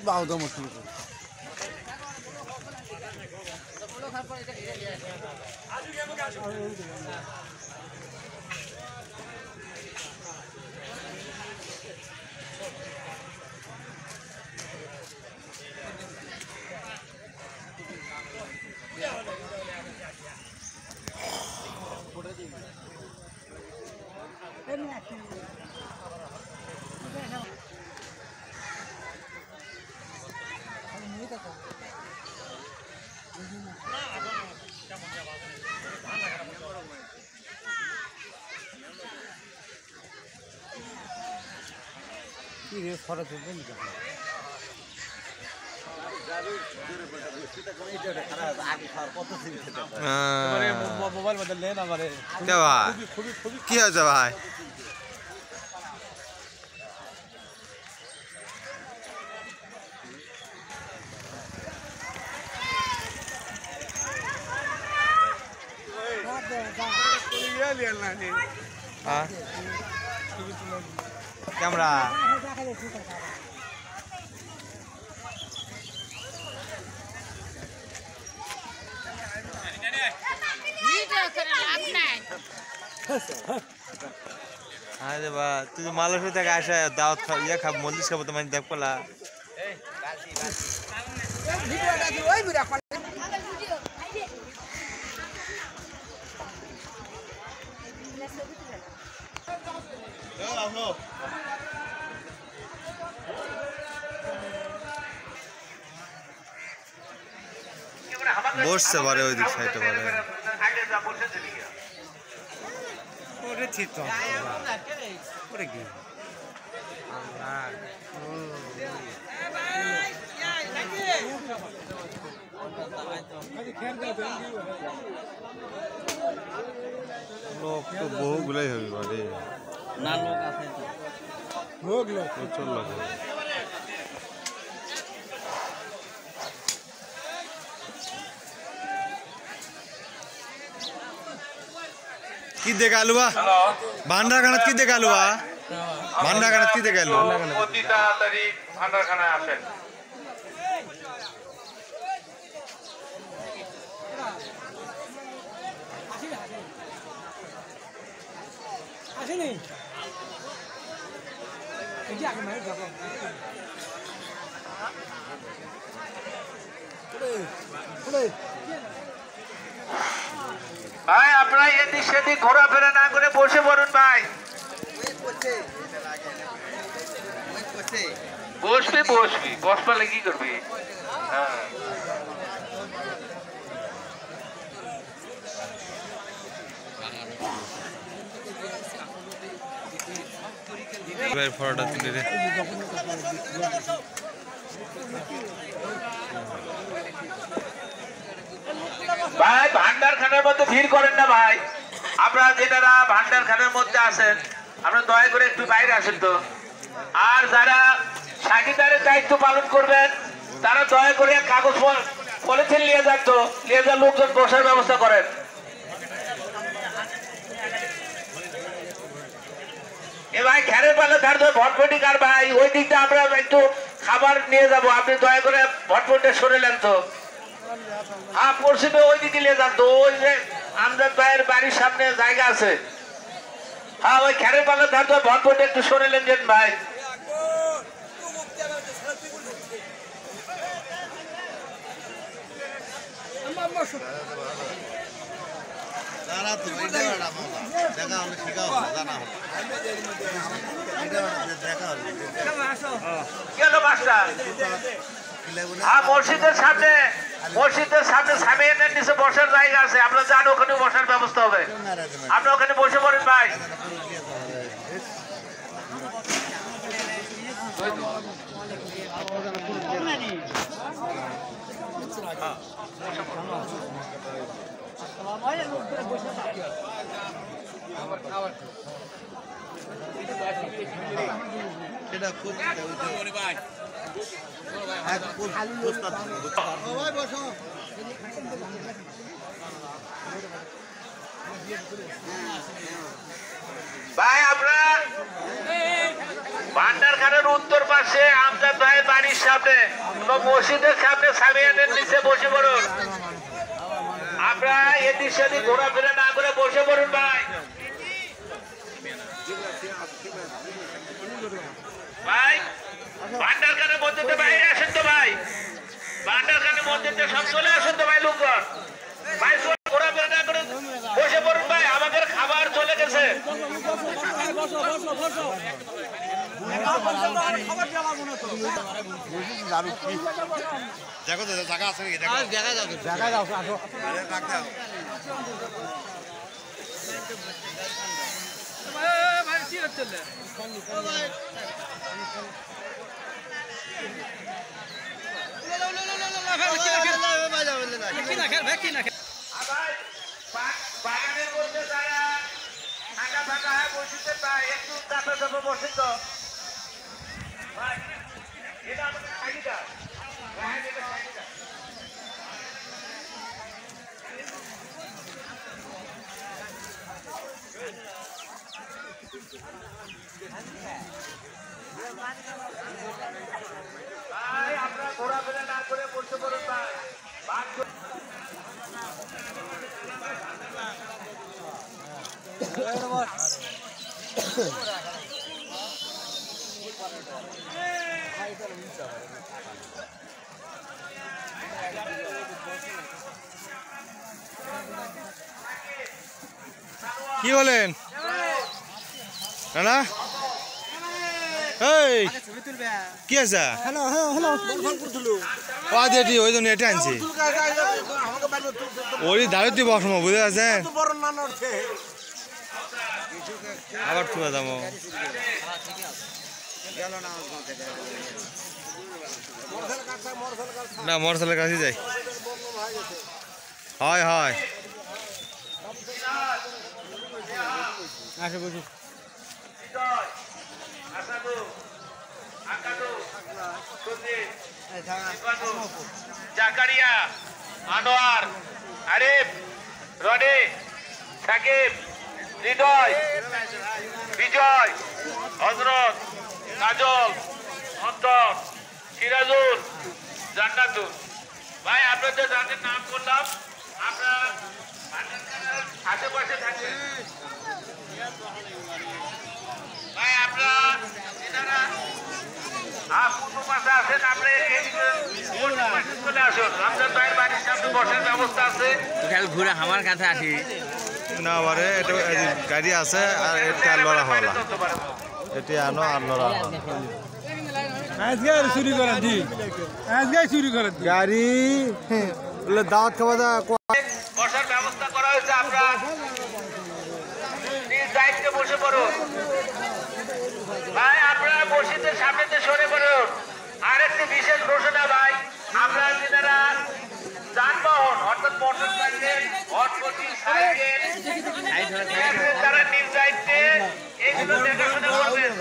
বাউদা মুশকিল ফটো তুলবেন মোবাইল বদলেন আমারে কি হয়েছে ভাই ক্যামেরা আরে বা তুই মালয়েশিয়া থেকে আসা দাওয়াত ইয়া খাব মজলিস খাবো তোমার দেখ পলা বসছে বারে ওই দিক সাইডে বারে ওরে ঠিক তো ওরে কি লোক তো বহুগুলাই হবে বারে না লোক আছে তো প্রচুর লোক কি দেখালু বা ভান্ডারখানাত কি দেখালু বা ভান্ডারখানাত কি দেখালু অতি তাড়াতাড়ি ভান্ডারখানায় আসেন আসেনি এই যে আগে মার যাবো ভাই আপনারা এদিক সেদিক ঘোরাফেরা না করে বসে পড়ুন ভাই বসবি বসপালে কি করবি ফটোটা তুলে রে ভাই ভান্ডারখানার মধ্যে ভিড় করেন না ভাই আপনারা যেনারা ভান্ডারখানার মধ্যে আছেন আপনারা দয়া করে একটু বাইরে আসেন তো আর যারা সাকিদারের দায়িত্ব পালন করবেন তারা দয়া করে কাগজ পলিথিন নিয়ে যান তো নিয়ে যান লোকজন বসার ব্যবস্থা করেন এ ভাই খেরের পালে ধার ধরে ভটভটি কার ভাই ওই দিকটা আমরা একটু খাবার নিয়ে যাব আপনি দয়া করে ভটভটিটা সরে নেন তো হ্যাঁ পশ্চিমে ওই দিকে নিয়ে যান তো ওই যে আমজাদ ভাইয়ের বাড়ির সামনে জায়গা আছে হ্যাঁ ওই খেরের পালে ধার ধরে ভটভটি একটু সরে নেন ভাই মসজিদের সামনে সামিয়ানের নিচে বসার জায়গা আছে আপনারা যান ওখানে বসার ব্যবস্থা হবে আপনারা ওখানে বসে পড়েন ভাই ভাই আপনারা ভান্ডারখানার উত্তর পাশে আমজাদ ভাইয়ের বাড়ির সামনে বা মসজিদের সামনে সামিয়ানের নিচে বসে পড়ুন। আমরা এদিক সেদিক ঘোরাফেরা না করে বসে পড়ুন ভাই। ভাই ভান্ডারখানার মধ্যে বাইরে আসেন তো ভাই, ভান্ডারখানার মধ্যে সব চলে আসেন তো ভাই লোকজন। ভাই ঘোরাফেরা না করে বসে পড়ুন ভাই, আমাদের খাবার চলে গেছে। দেখো তো জায়গা আছে নাকি দেখো দেখা যাও আসো রাখতে হবে। ভাই কি হচ্ছে বাগানের মধ্যে যারা ফাঁকা ফাঁকা হয়ে বসেছে তাই একটু চাপে চাপে বসে তো ভাই, এটা আমাদের সাইডটা ভাই, আপনারা ঘোরাফেরা না করে বসে পড়ুন ভাই। কি বলেন না এই কি আছে ওই জন্য এটা আনছি ওই দাঁড়িয়ে তুই বসমো বুঝে আছে আবার তুলে দাম না মোটরসাইকেলের কাছে যাই হয় হয় আসো বুঝি জাকারিয়া, আনোয়ার, আরিফ, রনি, সাকিব, হৃদয়, বিজয়, হযরত, কাজল, অন্তর, সিরাজুল, জান্নাতুল। ভাই আপনাদের যাদের নাম করলাম আমরা আশেপাশে থাকবেন ভাই। আপনারা এনারা পূর্ব পাশে আছেন, আপনি চলে আসুন। আপনার ভাইয়ের বাড়ির সামনে বসার ব্যবস্থা আছে। ঘুরে আমার কাছে আসি না বারে এটা গাড়ি আছে আর এটা লড়া হলা এটি আনো আর লড়া আজকে চুরি করে দি আজকে চুরি করে দি গাড়ি বলে দাওয়াত খাওয়া দাওয়া বসার ব্যবস্থা করা হয়েছে, আমরা নিজ দায়িত্বে বসে পড়ুন ভাই। আপনারা মসজিদের সামনেতে সরে পড়ুন। আরেকটি বিশেষ ঘোষণা ভাই, আমরা যারা যানবাহন অর্থাৎ মোটরসাইকেল, অটোটি, সাইকেল তারা নিজ দায়িত্বে এগুলো দেখাশোনা করবেন।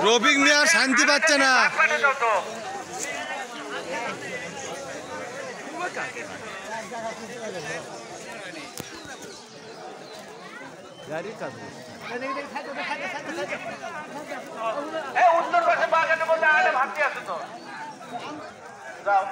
রফিক মিয়া শান্তি পাচ্ছে না উত্তর পাশে বাগানের মধ্যে আরে ভাবতে আসো তো যাও।